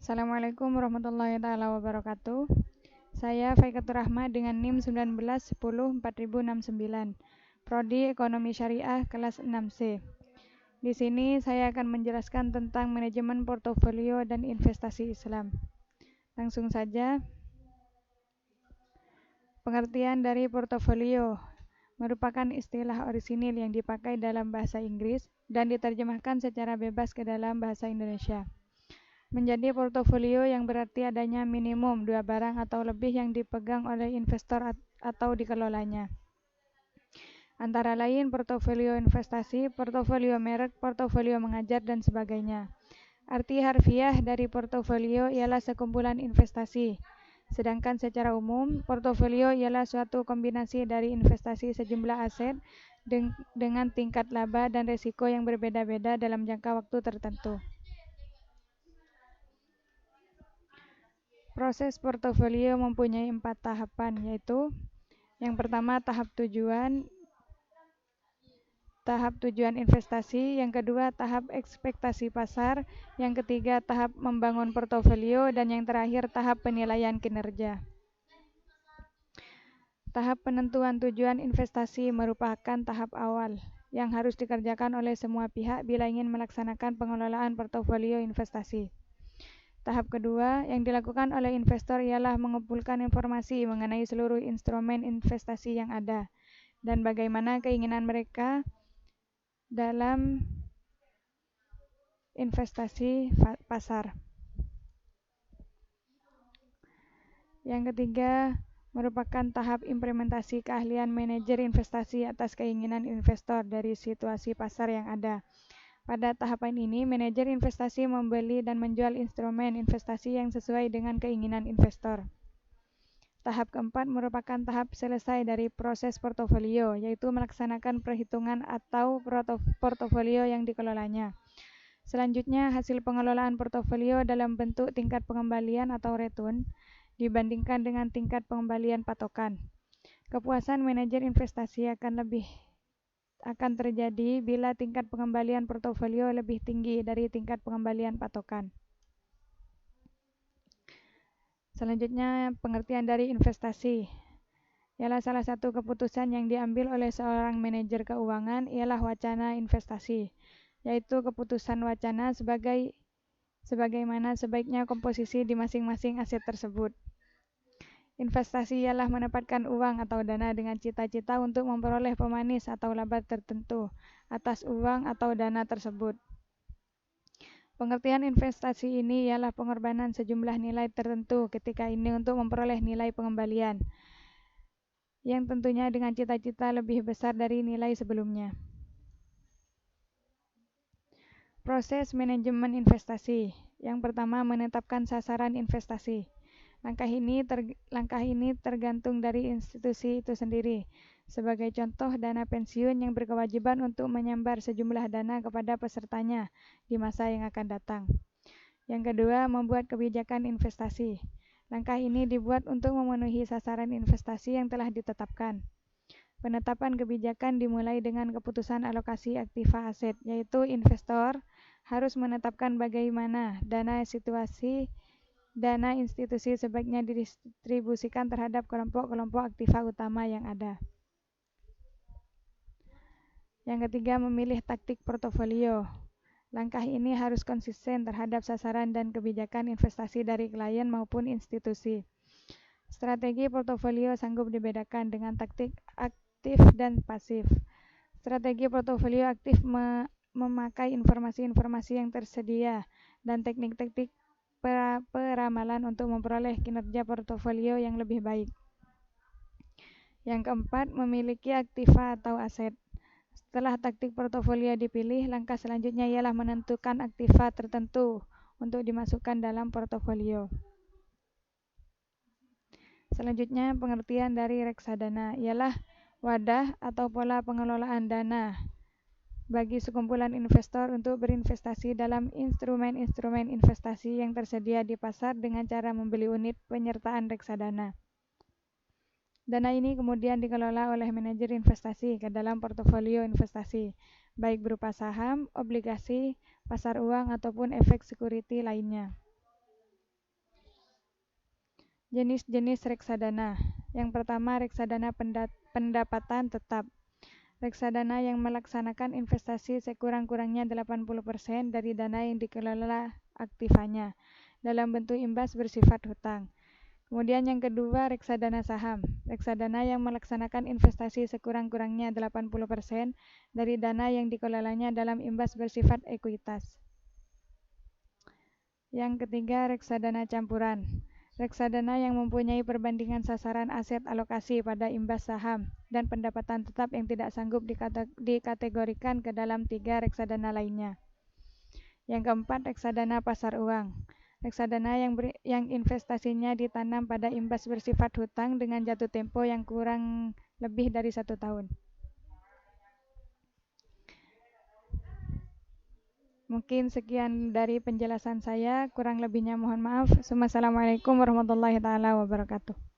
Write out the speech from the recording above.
Assalamualaikum warahmatullahi wabarakatuh. Saya Faikatur Rahma dengan NIM 19104069, Prodi Ekonomi Syariah kelas 6C. Di sini saya akan menjelaskan tentang manajemen portofolio dan investasi Islam. Langsung saja. Pengertian dari portofolio merupakan istilah orisinil yang dipakai dalam bahasa Inggris dan diterjemahkan secara bebas ke dalam bahasa Indonesia. Menjadi portofolio yang berarti adanya minimum 2 barang atau lebih yang dipegang oleh investor atau dikelolanya. Antara lain portofolio investasi, portofolio merek, portofolio mengajar, dan sebagainya. Arti harfiah dari portofolio ialah sekumpulan investasi. Sedangkan secara umum, portofolio ialah suatu kombinasi dari investasi sejumlah aset dengan tingkat laba dan risiko yang berbeda-beda dalam jangka waktu tertentu. Proses portofolio mempunyai 4 tahapan, yaitu yang pertama tahap tujuan investasi, yang kedua tahap ekspektasi pasar, yang ketiga tahap membangun portofolio, dan yang terakhir tahap penilaian kinerja. Tahap penentuan tujuan investasi merupakan tahap awal yang harus dikerjakan oleh semua pihak bila ingin melaksanakan pengelolaan portofolio investasi. Tahap kedua yang dilakukan oleh investor ialah mengumpulkan informasi mengenai seluruh instrumen investasi yang ada dan bagaimana keinginan mereka dalam investasi pasar. Yang ketiga merupakan tahap implementasi keahlian manajer investasi atas keinginan investor dari situasi pasar yang ada. Pada tahapan ini, manajer investasi membeli dan menjual instrumen investasi yang sesuai dengan keinginan investor. Tahap keempat merupakan tahap selesai dari proses portofolio, yaitu melaksanakan perhitungan atau portofolio yang dikelolanya. Selanjutnya, hasil pengelolaan portofolio dalam bentuk tingkat pengembalian atau return dibandingkan dengan tingkat pengembalian patokan. Kepuasan manajer investasi akan terjadi bila tingkat pengembalian portofolio lebih tinggi dari tingkat pengembalian patokan. Selanjutnya, pengertian dari investasi ialah salah satu keputusan yang diambil oleh seorang manajer keuangan ialah wacana investasi, yaitu keputusan wacana sebagaimana sebaiknya komposisi di masing-masing aset tersebut. Investasi ialah menempatkan uang atau dana dengan cita-cita untuk memperoleh pemanis atau laba tertentu atas uang atau dana tersebut. Pengertian investasi ini ialah pengorbanan sejumlah nilai tertentu ketika ini untuk memperoleh nilai pengembalian, yang tentunya dengan cita-cita lebih besar dari nilai sebelumnya. Proses manajemen investasi. Yang pertama, menetapkan sasaran investasi. Langkah ini tergantung dari institusi itu sendiri. Sebagai contoh, dana pensiun yang berkewajiban untuk menyambar sejumlah dana kepada pesertanya di masa yang akan datang. Yang kedua, membuat kebijakan investasi. Langkah ini dibuat untuk memenuhi sasaran investasi yang telah ditetapkan. Penetapan kebijakan dimulai dengan keputusan alokasi aktiva aset, yaitu investor harus menetapkan bagaimana dana institusi sebaiknya didistribusikan terhadap kelompok-kelompok aktiva utama yang ada. Yang ketiga, memilih taktik portofolio. Langkah ini harus konsisten terhadap sasaran dan kebijakan investasi dari klien maupun institusi. Strategi portofolio sanggup dibedakan dengan taktik aktif dan pasif. Strategi portofolio aktif memakai informasi-informasi yang tersedia dan teknik-teknik peramalan untuk memperoleh kinerja portofolio yang lebih baik. Yang keempat, memiliki aktiva atau aset. Setelah taktik portofolio dipilih, langkah selanjutnya ialah menentukan aktiva tertentu untuk dimasukkan dalam portofolio. Selanjutnya, pengertian dari reksadana ialah wadah atau pola pengelolaan dana bagi sekumpulan investor untuk berinvestasi dalam instrumen-instrumen investasi yang tersedia di pasar dengan cara membeli unit penyertaan reksadana. Dana ini kemudian dikelola oleh manajer investasi ke dalam portofolio investasi, baik berupa saham, obligasi, pasar uang, ataupun efek security lainnya. Jenis-jenis reksadana. Yang pertama, reksadana pendapatan tetap. Reksadana yang melaksanakan investasi sekurang-kurangnya 80% dari dana yang dikelola aktifannya dalam bentuk imbas bersifat hutang. Kemudian yang kedua, reksadana saham. Reksadana yang melaksanakan investasi sekurang-kurangnya 80% dari dana yang dikelolanya dalam imbas bersifat ekuitas. Yang ketiga, reksadana campuran. Reksadana yang mempunyai perbandingan sasaran aset alokasi pada imbas saham dan pendapatan tetap yang tidak sanggup dikategorikan ke dalam 3 reksadana lainnya. Yang keempat, reksadana pasar uang. Reksadana yang investasinya ditanam pada imbas bersifat hutang dengan jatuh tempo yang kurang lebih dari 1 tahun. Mungkin sekian dari penjelasan saya, kurang lebihnya mohon maaf. Assalamualaikum warahmatullahi wabarakatuh.